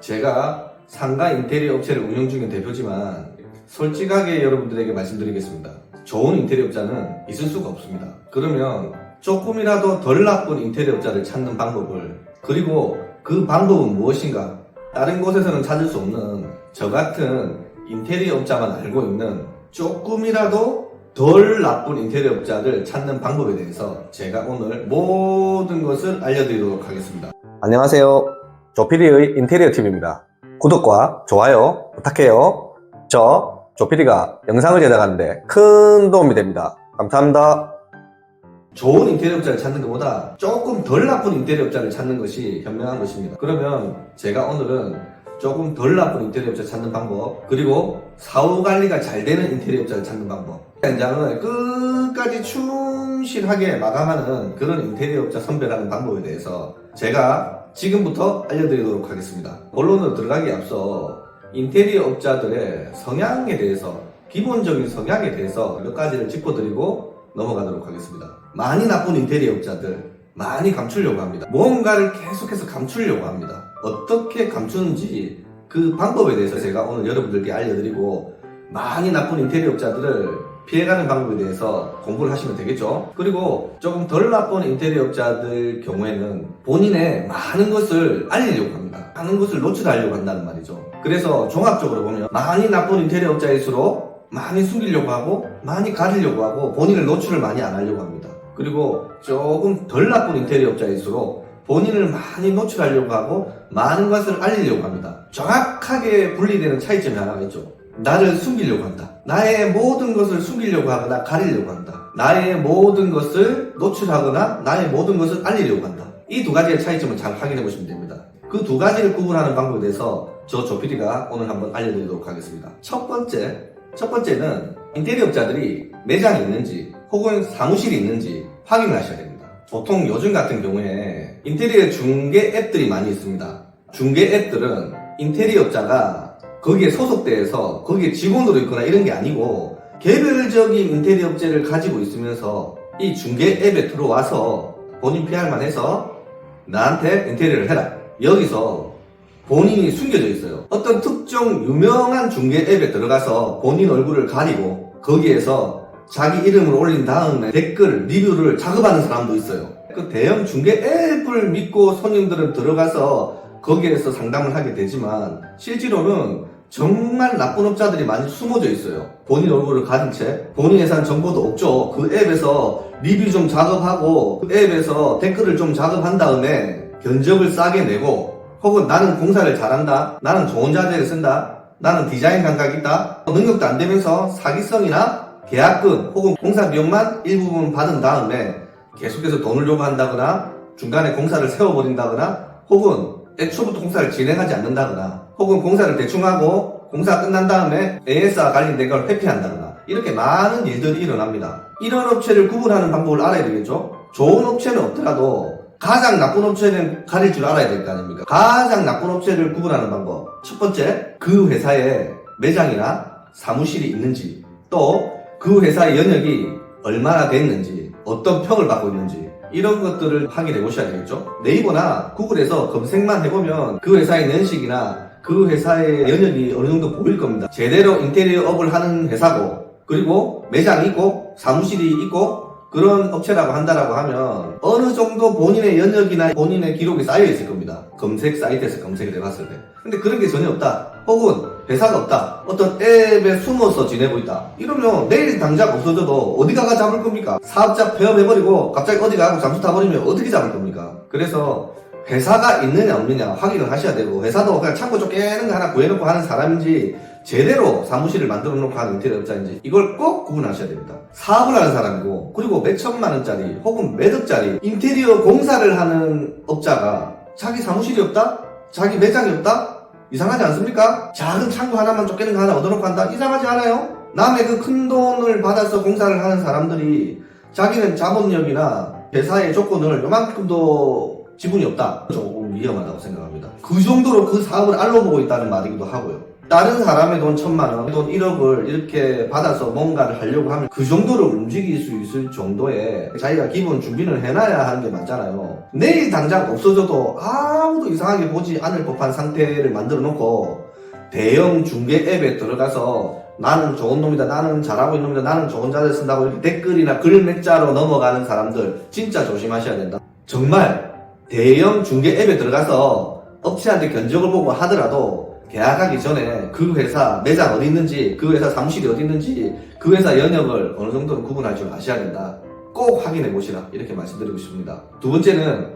제가 상가 인테리어 업체를 운영 중인 대표지만 솔직하게 여러분들에게 말씀드리겠습니다. 좋은 인테리어 업자는 있을 수가 없습니다. 그러면 조금이라도 덜 나쁜 인테리어 업자를 찾는 방법을, 그리고 그 방법은 무엇인가, 다른 곳에서는 찾을 수 없는 저 같은 인테리어 업자만 알고 있는 조금이라도 덜 나쁜 인테리어 업자를 찾는 방법에 대해서 제가 오늘 모든 것을 알려드리도록 하겠습니다. 안녕하세요. 조피디의 인테리어 팀입니다. 구독과 좋아요 부탁해요. 저 조피디가 영상을 제작하는데 큰 도움이 됩니다. 감사합니다. 좋은 인테리어 업자를 찾는 것보다 조금 덜 나쁜 인테리어 업자를 찾는 것이 현명한 것입니다. 그러면 제가 오늘은 조금 덜 나쁜 인테리어 업자 찾는 방법, 그리고 사후 관리가 잘 되는 인테리어 업자를 찾는 방법, 현장을 끝까지 충실하게 마감하는 그런 인테리어 업자 선별하는 방법에 대해서 제가 지금부터 알려드리도록 하겠습니다. 본론으로 들어가기에 앞서 인테리어 업자들의 성향에 대해서, 기본적인 성향에 대해서 몇 가지를 짚어드리고 넘어가도록 하겠습니다. 많이 나쁜 인테리어 업자들, 많이 감추려고 합니다. 뭔가를 계속해서 감추려고 합니다. 어떻게 감추는지 그 방법에 대해서 제가 오늘 여러분들께 알려드리고, 많이 나쁜 인테리어 업자들을 피해가는 방법에 대해서 공부를 하시면 되겠죠. 그리고 조금 덜 나쁜 인테리어 업자들 경우에는 본인의 많은 것을 알리려고 합니다. 많은 것을 노출하려고 한다는 말이죠. 그래서 종합적으로 보면 많이 나쁜 인테리어 업자일수록 많이 숨기려고 하고, 많이 가리려고 하고, 본인을 노출을 많이 안 하려고 합니다. 그리고 조금 덜 나쁜 인테리어 업자일수록 본인을 많이 노출하려고 하고, 많은 것을 알리려고 합니다. 정확하게 분리되는 차이점이 하나가 있죠. 나를 숨기려고 한다. 나의 모든 것을 숨기려고 하거나 가리려고 한다. 나의 모든 것을 노출하거나 나의 모든 것을 알리려고 한다. 이 두 가지의 차이점을 잘 확인해 보시면 됩니다. 그 두 가지를 구분하는 방법에 대해서 저 조피디가 오늘 한번 알려드리도록 하겠습니다. 첫 번째는 인테리어 업자들이 매장이 있는지 혹은 사무실이 있는지 확인을 하셔야 됩니다. 보통 요즘 같은 경우에 인테리어 중개 앱들이 많이 있습니다. 중개 앱들은 인테리어 업자가 거기에 소속돼서 거기에 직원으로 있거나 이런 게 아니고, 개별적인 인테리어 업체를 가지고 있으면서 이 중개 앱에 들어와서 본인 PR만 해서 나한테 인테리어를 해라. 여기서 본인이 숨겨져 있어요. 어떤 특정 유명한 중개 앱에 들어가서 본인 얼굴을 가리고 거기에서 자기 이름을 올린 다음에 댓글, 리뷰를 작업하는 사람도 있어요. 그 대형 중개 앱을 믿고 손님들은 들어가서 거기에서 상담을 하게 되지만, 실제로는 정말 나쁜 업자들이 많이 숨어져 있어요. 본인 얼굴을 가린 채 본인에 대한 정보도 없죠. 그 앱에서 리뷰 좀 작업하고 그 앱에서 댓글을 좀 작업한 다음에 견적을 싸게 내고, 혹은 나는 공사를 잘한다, 나는 좋은 자재를 쓴다, 나는 디자인 감각이 있다, 능력도 안 되면서 사기성이나 계약금 혹은 공사 비용만 일부분 받은 다음에 계속해서 돈을 요구한다거나 중간에 공사를 세워버린다거나, 혹은 애초부터 공사를 진행하지 않는다거나, 혹은 공사를 대충하고 공사가 끝난 다음에 AS와 관련된 걸 회피한다거나, 이렇게 많은 일들이 일어납니다. 이런 업체를 구분하는 방법을 알아야 되겠죠. 좋은 업체는 없더라도 가장 나쁜 업체는 가릴 줄 알아야 될 거 아닙니까? 가장 나쁜 업체를 구분하는 방법, 첫 번째, 그 회사에 매장이나 사무실이 있는지, 또 그 회사의 연역이 얼마나 됐는지, 어떤 평을 받고 있는지, 이런 것들을 확인해 보셔야 되겠죠. 네이버나 구글에서 검색만 해보면 그 회사의 연식이나 그 회사의 연역이 어느 정도 보일 겁니다. 제대로 인테리어 업을 하는 회사고, 그리고 매장이 있고 사무실이 있고 그런 업체라고 한다라고 하면 어느 정도 본인의 연역이나 본인의 기록이 쌓여 있을 겁니다. 검색 사이트에서 검색을 해봤을 때. 근데 그런 게 전혀 없다, 혹은 회사가 없다, 어떤 앱에 숨어서 지내고 있다, 이러면 내일 당장 없어져도 어디 가가 잡을 겁니까? 사업자 폐업해버리고 갑자기 어디 가고 잠수 타버리면 어떻게 잡을 겁니까? 그래서 회사가 있느냐 없느냐 확인을 하셔야 되고, 회사도 그냥 창고 쫓겨는 거 하나 구해놓고 하는 사람인지, 제대로 사무실을 만들어 놓고 하는 인테리어 업자인지, 이걸 꼭 구분하셔야 됩니다. 사업을 하는 사람이고, 그리고 몇 천만 원짜리 혹은 몇 억짜리 인테리어 공사를 하는 업자가 자기 사무실이 없다? 자기 매장이 없다? 이상하지 않습니까? 작은 창고 하나만 쫓기는 거 하나 얻어놓고 한다? 이상하지 않아요? 남의 그 큰 돈을 받아서 공사를 하는 사람들이 자기는 자본력이나 회사의 조건을 요만큼도 지분이 없다? 조금 위험하다고 생각합니다. 그 정도로 그 사업을 알로보고 있다는 말이기도 하고요. 다른 사람의 돈 1,000만원, 돈 1억을 이렇게 받아서 뭔가를 하려고 하면 그 정도를 움직일 수 있을 정도의 자기가 기본 준비를 해놔야 하는 게 맞잖아요. 내일 당장 없어져도 아무도 이상하게 보지 않을 법한 상태를 만들어 놓고 대형 중개 앱에 들어가서 나는 좋은 놈이다, 나는 잘하고 있는 놈이다, 나는 좋은 자를 쓴다고 이렇게 댓글이나 글 몇 자로 넘어가는 사람들 진짜 조심하셔야 된다. 정말 대형 중개 앱에 들어가서 업체한테 견적을 보고 하더라도 계약하기 전에 그 회사 매장 어디 있는지, 그 회사 사무실이 어디 있는지, 그 회사 연역을 어느 정도는 구분할 줄 아셔야 된다. 꼭 확인해 보시라, 이렇게 말씀드리고 싶습니다. 두 번째는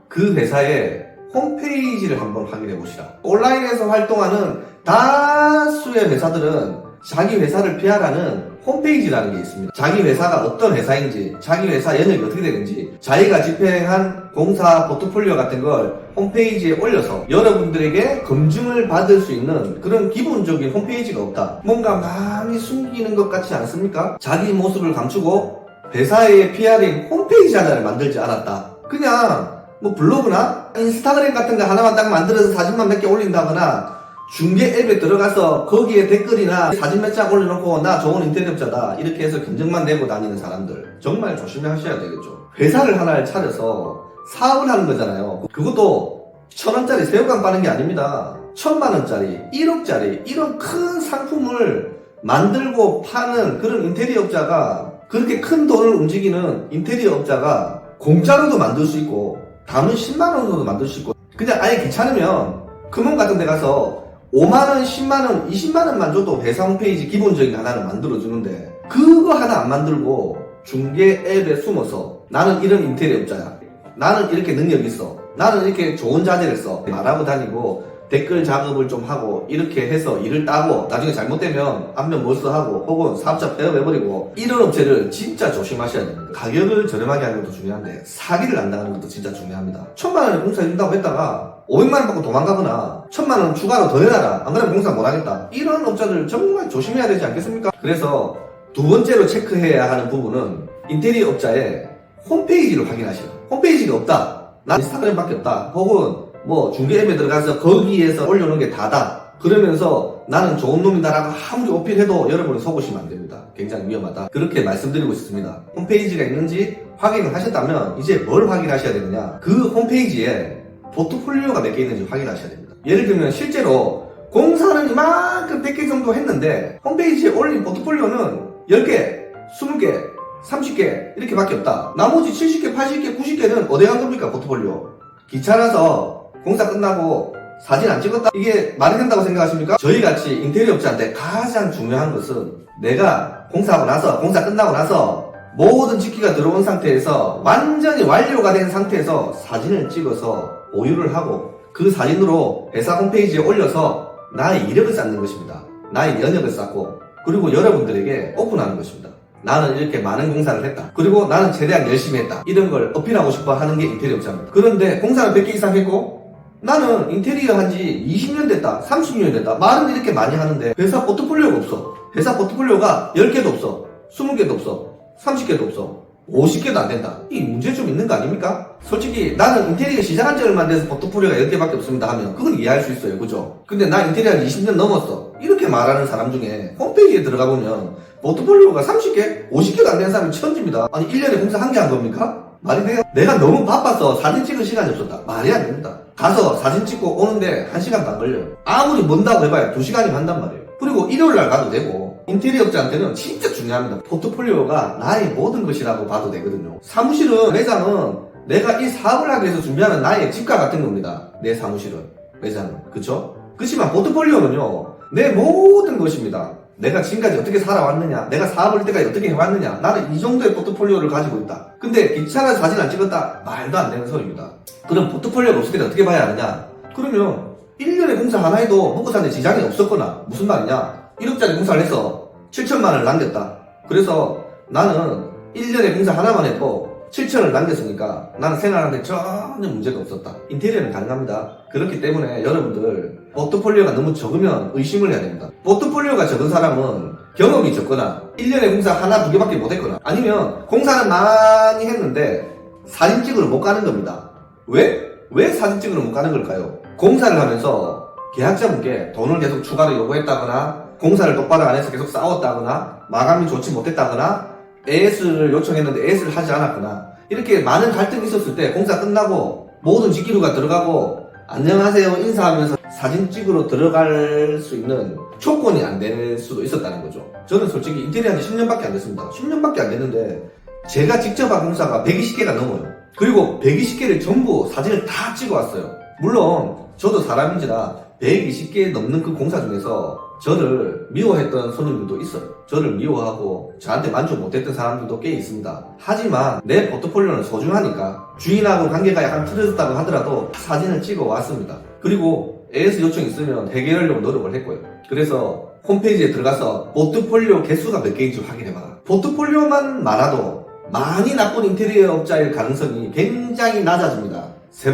그 회사의 홈페이지를 한번 확인해 보시라. 온라인에서 활동하는 다수의 회사들은 자기 회사를 PR하는 홈페이지라는 게 있습니다. 자기 회사가 어떤 회사인지, 자기 회사 연역이 어떻게 되는지, 자기가 집행한 공사 포트폴리오 같은 걸 홈페이지에 올려서 여러분들에게 검증을 받을 수 있는 그런 기본적인 홈페이지가 없다. 뭔가 많이 숨기는 것 같지 않습니까? 자기 모습을 감추고 회사의 PR인 홈페이지 하나를 만들지 않았다. 그냥 뭐 블로그나 인스타그램 같은 거 하나만 딱 만들어서 사진만 몇 개 올린다거나 중개 앱에 들어가서 거기에 댓글이나 사진 몇 장 올려놓고 나 좋은 인테리어업자다 이렇게 해서 견적만 내고 다니는 사람들 정말 조심하셔야 되겠죠. 회사를 하나를 차려서 사업을 하는 거잖아요. 그것도 1,000원짜리 새우깡 빠는 게 아닙니다. 1,000만원짜리, 1억짜리 이런 큰 상품을 만들고 파는 그런 인테리어업자가, 그렇게 큰 돈을 움직이는 인테리어업자가 공짜로도 만들 수 있고 담은 10만원으로도 만들 수 있고, 그냥 아예 귀찮으면 금원 같은 데 가서 5만원, 10만원, 20만원만 줘도 회사 홈페이지 기본적인 하나를 만들어주는데 그거 하나 안 만들고 중개 앱에 숨어서 나는 이런 인테리어업자야, 나는 이렇게 능력이 있어, 나는 이렇게 좋은 자재를 써 말하고 다니고 댓글 작업을 좀 하고 이렇게 해서 일을 따고 나중에 잘못되면 안면 몰수하고 혹은 사업자 폐업해버리고, 이런 업체를 진짜 조심하셔야 됩니다. 가격을 저렴하게 하는 것도 중요한데 사기를 안 당하는 것도 진짜 중요합니다. 1,000만원에 공사해준다고 했다가 500만원 받고 도망가거나 1,000만원 추가로 더 내놔라, 안 그러면 공사 못하겠다, 이런 업자들 정말 조심해야 되지 않겠습니까? 그래서 두 번째로 체크해야 하는 부분은 인테리어 업자의 홈페이지를 확인하시라. 홈페이지가 없다, 난 인스타그램밖에 없다, 혹은 뭐 중개 앱에 들어가서 거기에서 올려놓은 게 다다 그러면서 나는 좋은 놈이다라고 아무리 어필해도 여러분은 속으시면 안 됩니다. 굉장히 위험하다, 그렇게 말씀드리고 싶습니다. 홈페이지가 있는지 확인을 하셨다면 이제 뭘 확인하셔야 되느냐, 그 홈페이지에 포트폴리오가 몇 개 있는지 확인하셔야 됩니다. 예를 들면 실제로 공사는 이만큼 100개 정도 했는데 홈페이지에 올린 포트폴리오는 10개, 20개, 30개 이렇게 밖에 없다. 나머지 70개, 80개, 90개는 어디 간 겁니까? 포트폴리오. 귀찮아서 공사 끝나고 사진 안 찍었다, 이게 말이 된다고 생각하십니까? 저희같이 인테리어업자한테 가장 중요한 것은 내가 공사하고 나서, 공사 끝나고 나서 모든 집기가 들어온 상태에서 완전히 완료가 된 상태에서 사진을 찍어서 보유를 하고 그 사진으로 회사 홈페이지에 올려서 나의 이력을 쌓는 것입니다. 나의 연역을 쌓고, 그리고 여러분들에게 오픈하는 것입니다. 나는 이렇게 많은 공사를 했다, 그리고 나는 최대한 열심히 했다, 이런 걸 어필하고 싶어 하는 게 인테리어업자입니다. 그런데 공사는 100개 이상 했고 나는 인테리어 한지 20년 됐다, 30년 됐다 말은 이렇게 많이 하는데 회사 포트폴리오가 없어. 회사 포트폴리오가 10개도 없어, 20개도 없어, 30개도 없어, 50개도 안 된다. 이 문제 좀 있는 거 아닙니까? 솔직히 나는 인테리어 시작한 지 얼마 안 돼서 포트폴리오가 10개밖에 없습니다 하면 그건 이해할 수 있어요, 그죠? 근데 나 인테리어 한 20년 넘었어 이렇게 말하는 사람 중에 홈페이지에 들어가 보면 포트폴리오가 30개, 50개도 안 되는 사람이 천지입니다. 아니 1년에 공사 한 개 한 겁니까? 말이 돼요? 내가 너무 바빠서 사진 찍을 시간이 없었다, 말이 안 됩니다. 가서 사진 찍고 오는데 1시간도 안 걸려요. 아무리 먼다고 해봐야 2시간이면 한단 말이에요. 그리고 일요일날 가도 되고. 인테리어업자한테는 진짜 중요합니다. 포트폴리오가 나의 모든 것이라고 봐도 되거든요. 사무실은, 매장은 내가 이 사업을 하기 위해서 준비하는 나의 집과 같은 겁니다. 내 사무실은, 매장은. 그쵸? 그렇지만 포트폴리오는요, 내 모든 것입니다. 내가 지금까지 어떻게 살아왔느냐, 내가 사업을 때까지 어떻게 해왔느냐, 나는 이 정도의 포트폴리오를 가지고 있다. 근데 귀찮아서 사진 안 찍었다? 말도 안 되는 소리입니다. 그럼 포트폴리오가 없을 때 어떻게 봐야 하느냐? 그러면 1년에 공사 하나 해도 먹고 사는데 지장이 없었거나, 무슨 말이냐, 1억짜리 공사를 해서 7천만원을 남겼다. 그래서 나는 1년에 공사 하나만 해도 7천을 남겼으니까 나는 생활하는데 전혀 문제가 없었다. 인테리어는 가능합니다. 그렇기 때문에 여러분들 포트폴리오가 너무 적으면 의심을 해야 됩니다. 포트폴리오가 적은 사람은 경험이 적거나 1년에 공사 하나, 두 개밖에 못 했거나, 아니면 공사는 많이 했는데 사진 찍으러 못 가는 겁니다. 왜 사진 찍으러 못 가는 걸까요? 공사를 하면서 계약자분께 돈을 계속 추가로 요구했다거나 공사를 똑바로 안 해서 계속 싸웠다거나 마감이 좋지 못했다거나 AS를 요청했는데 AS를 하지 않았거나 이렇게 많은 갈등이 있었을 때 공사 끝나고 모든 직기류가 들어가고 안녕하세요 인사하면서 사진 찍으러 들어갈 수 있는 조건이 안 될 수도 있었다는 거죠. 저는 솔직히 인테리어 한 지 10년밖에 안 됐습니다. 10년밖에 안 됐는데 제가 직접 한 공사가 120개가 넘어요. 그리고 120개를 전부 사진을 다 찍어 왔어요. 물론 저도 사람인지라 120개 넘는 그 공사 중에서 저를 미워했던 손님들도 있어요. 저를 미워하고 저한테 만족 못했던 사람들도 꽤 있습니다. 하지만 내 포트폴리오는 소중하니까 주인하고 관계가 약간 틀어졌다고 하더라도 사진을 찍어 왔습니다. 그리고 AS 요청 있으면 해결하려고 노력을 했고요. 그래서 홈페이지에 들어가서 포트폴리오 개수가 몇 개인지 확인해봐라. 포트폴리오만 많아도 많이 나쁜 인테리어 업자일 가능성이 굉장히 낮아집니다. 세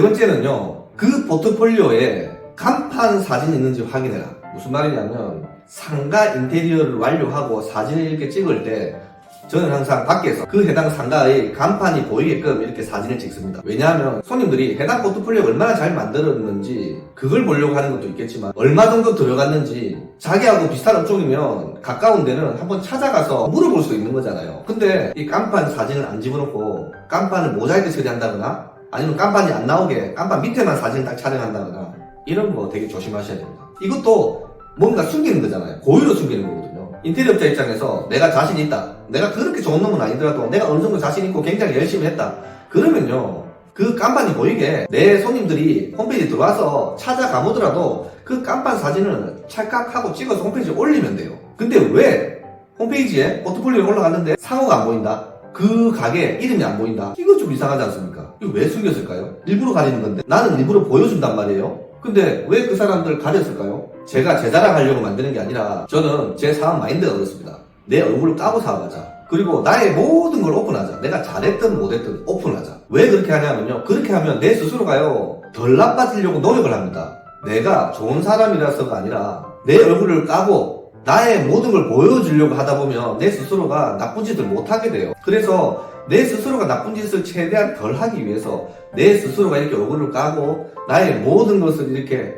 번째는요, 그 포트폴리오에 간판 사진이 있는지 확인해라. 무슨 말이냐면 상가 인테리어를 완료하고 사진을 이렇게 찍을 때 저는 항상 밖에서 그 해당 상가의 간판이 보이게끔 이렇게 사진을 찍습니다. 왜냐하면 손님들이 해당 포트폴리오가 얼마나 잘 만들었는지 그걸 보려고 하는 것도 있겠지만 얼마 정도 들어갔는지 자기하고 비슷한 업종이면 가까운 데는 한번 찾아가서 물어볼 수 있는 거잖아요. 근데 이 간판 사진을 안 집어넣고 간판을 모자이크 처리한다거나 아니면 간판이 안 나오게 간판 밑에만 사진을 딱 촬영한다거나 이런 거 되게 조심하셔야 됩니다. 이것도 뭔가 숨기는 거잖아요. 고의로 숨기는 거거든요. 인테리어 업자 입장에서 내가 자신 있다. 내가 그렇게 좋은 놈은 아니더라도 내가 어느 정도 자신 있고 굉장히 열심히 했다. 그러면요. 그 깜판이 보이게 내 손님들이 홈페이지에 들어와서 찾아가보더라도 그 깜판 사진을 찰칵하고 찍어서 홈페이지에 올리면 돼요. 근데 왜 홈페이지에 포트폴리오에 올라갔는데 상호가 안 보인다? 그 가게 이름이 안 보인다? 이거 좀 이상하지 않습니까? 이거 왜 숨겼을까요? 일부러 가리는 건데 나는 일부러 보여준단 말이에요. 근데 왜 그 사람들 가렸을까요? 제가 제 자랑하려고 만드는 게 아니라 저는 제 사업 마인드가 그렇습니다. 내 얼굴을 까고 사업하자. 그리고 나의 모든 걸 오픈하자. 내가 잘했든 못했든 오픈하자. 왜 그렇게 하냐면요. 그렇게 하면 내 스스로가요. 덜 나빠지려고 노력을 합니다. 내가 좋은 사람이라서가 아니라 내 얼굴을 까고 나의 모든 걸 보여주려고 하다 보면 내 스스로가 나쁜 짓을 못하게 돼요. 그래서 내 스스로가 나쁜 짓을 최대한 덜 하기 위해서 내 스스로가 이렇게 얼굴을 까고 나의 모든 것을 이렇게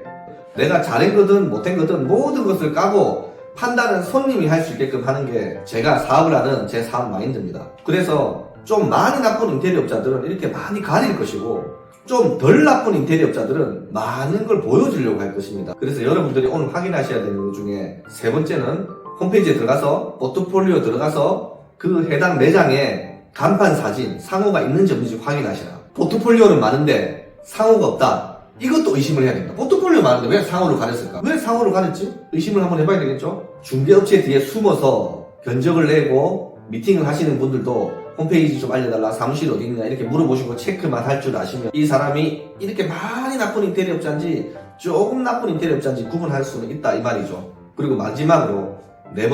내가 잘한 거든 못한 거든 모든 것을 까고 판단은 손님이 할 수 있게끔 하는 게 제가 사업을 하는 제 사업 마인드입니다. 그래서 좀 많이 나쁜 인테리어 업자들은 이렇게 많이 가릴 것이고 좀 덜 나쁜 인테리어 업자들은 많은 걸 보여주려고 할 것입니다. 그래서 여러분들이 오늘 확인하셔야 되는 것 중에 세 번째는 홈페이지에 들어가서 포트폴리오 들어가서 그 해당 매장에 간판 사진, 상호가 있는지 없는지 확인하시라. 포트폴리오는 많은데 상호가 없다. 이것도 의심을 해야 됩니다. 포트폴리오 많은데 왜 상호를 가렸을까? 왜 상호를 가렸지? 의심을 한번 해봐야 되겠죠? 중개업체 뒤에 숨어서 견적을 내고 미팅을 하시는 분들도 홈페이지 좀 알려달라, 사무실 어디 있냐 이렇게 물어보시고 체크만 할 줄 아시면 이 사람이 이렇게 많이 나쁜 인테리어 업자인지 조금 나쁜 인테리어 업자인지 구분할 수는 있다 이 말이죠. 그리고 마지막으로 네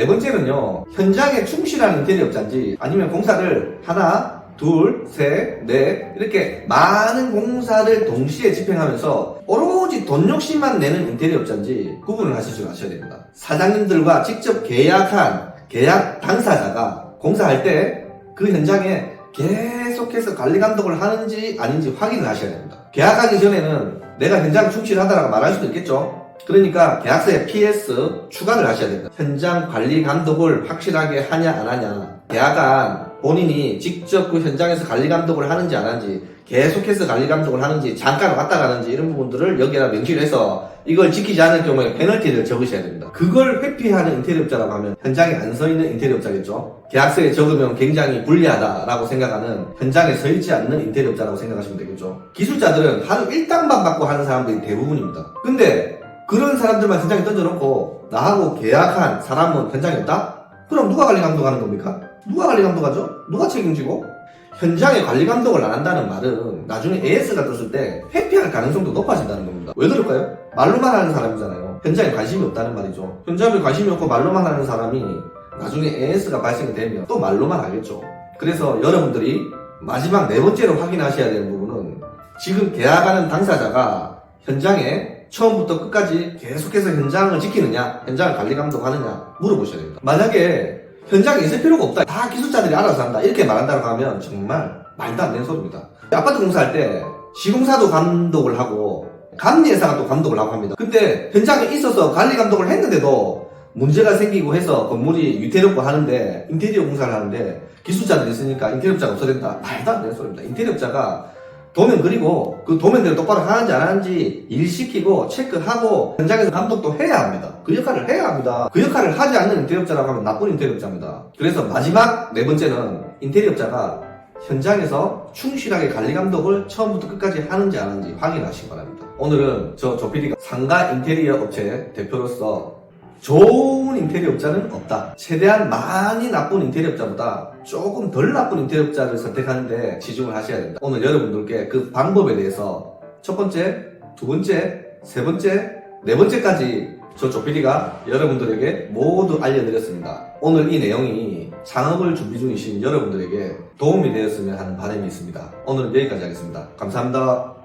번째는요, 현장에 충실한 인테리어 업자인지 아니면 공사를 하나, 둘, 셋, 넷 이렇게 많은 공사를 동시에 집행하면서 오로지 돈 욕심만 내는 인테리어 업자인지 구분을 하실 줄 아셔야 됩니다. 사장님들과 직접 계약한 계약 당사자가 공사할 때 그 현장에 계속해서 관리 감독을 하는지 아닌지 확인을 하셔야 됩니다. 계약하기 전에는 내가 현장 충실하다라고 말할 수도 있겠죠. 그러니까 계약서에 PS 추가를 하셔야 됩니다. 현장 관리 감독을 확실하게 하냐 안 하냐, 계약한 본인이 직접 그 현장에서 관리 감독을 하는지 안 하는지, 계속해서 관리 감독을 하는지, 잠깐 왔다 가는지 이런 부분들을 여기에다 명시를 해서 이걸 지키지 않을 경우에 페널티를 적으셔야 됩니다. 그걸 회피하는 인테리어 업자라고 하면 현장에 안 서 있는 인테리어 업자겠죠. 계약서에 적으면 굉장히 불리하다라고 생각하는 현장에 서 있지 않는 인테리어 업자라고 생각하시면 되겠죠. 기술자들은 하루 일당만 받고 하는 사람들이 대부분입니다. 근데 그런 사람들만 현장에 던져놓고 나하고 계약한 사람은 현장에 없다? 그럼 누가 관리 감독하는 겁니까? 누가 관리 감독하죠? 누가 책임지고? 현장에 관리 감독을 안 한다는 말은 나중에 AS가 떴을 때 회피할 가능성도 높아진다는 겁니다. 왜 그럴까요? 말로만 하는 사람이잖아요. 현장에 관심이 없다는 말이죠. 현장에 관심이 없고 말로만 하는 사람이 나중에 AS가 발생이 되면 또 말로만 하겠죠. 그래서 여러분들이 마지막 네 번째로 확인하셔야 되는 부분은 지금 계약하는 당사자가 현장에 처음부터 끝까지 계속해서 현장을 지키느냐, 현장을 관리 감독하느냐 물어보셔야 됩니다. 만약에 현장에 있을 필요가 없다, 다 기술자들이 알아서 한다 이렇게 말한다고 하면 정말 말도 안 되는 소리입니다. 아파트 공사할 때 시공사도 감독을 하고 감리회사가 또 감독을 하고 합니다. 근데 현장에 있어서 관리 감독을 했는데도 문제가 생기고 해서 건물이 위태롭고 하는데 인테리어 공사를 하는데 기술자들이 있으니까 인테리어업자가 없어야 된다. 말도 안 되는 소리입니다. 인테리어업자가 도면 그리고 그 도면대로 똑바로 하는지 안 하는지 일 시키고 체크하고 현장에서 감독도 해야 합니다. 그 역할을 해야 합니다. 그 역할을 하지 않는 인테리어업자라고 하면 나쁜 인테리어업자입니다. 그래서 마지막 네 번째는 인테리어업자가 현장에서 충실하게 관리 감독을 처음부터 끝까지 하는지 안 하는지 확인하시기 바랍니다. 오늘은 저 조PD가 상가 인테리어 업체 대표로서 좋은 인테리어업자는 없다. 최대한 많이 나쁜 인테리어업자보다 조금 덜 나쁜 인테리어업자를 선택하는데 치중을 하셔야 된다. 오늘 여러분들께 그 방법에 대해서 첫 번째, 두 번째, 세 번째, 네 번째까지 저 조PD가 여러분들에게 모두 알려드렸습니다. 오늘 이 내용이 창업을 준비 중이신 여러분들에게 도움이 되었으면 하는 바람이 있습니다. 오늘은 여기까지 하겠습니다. 감사합니다.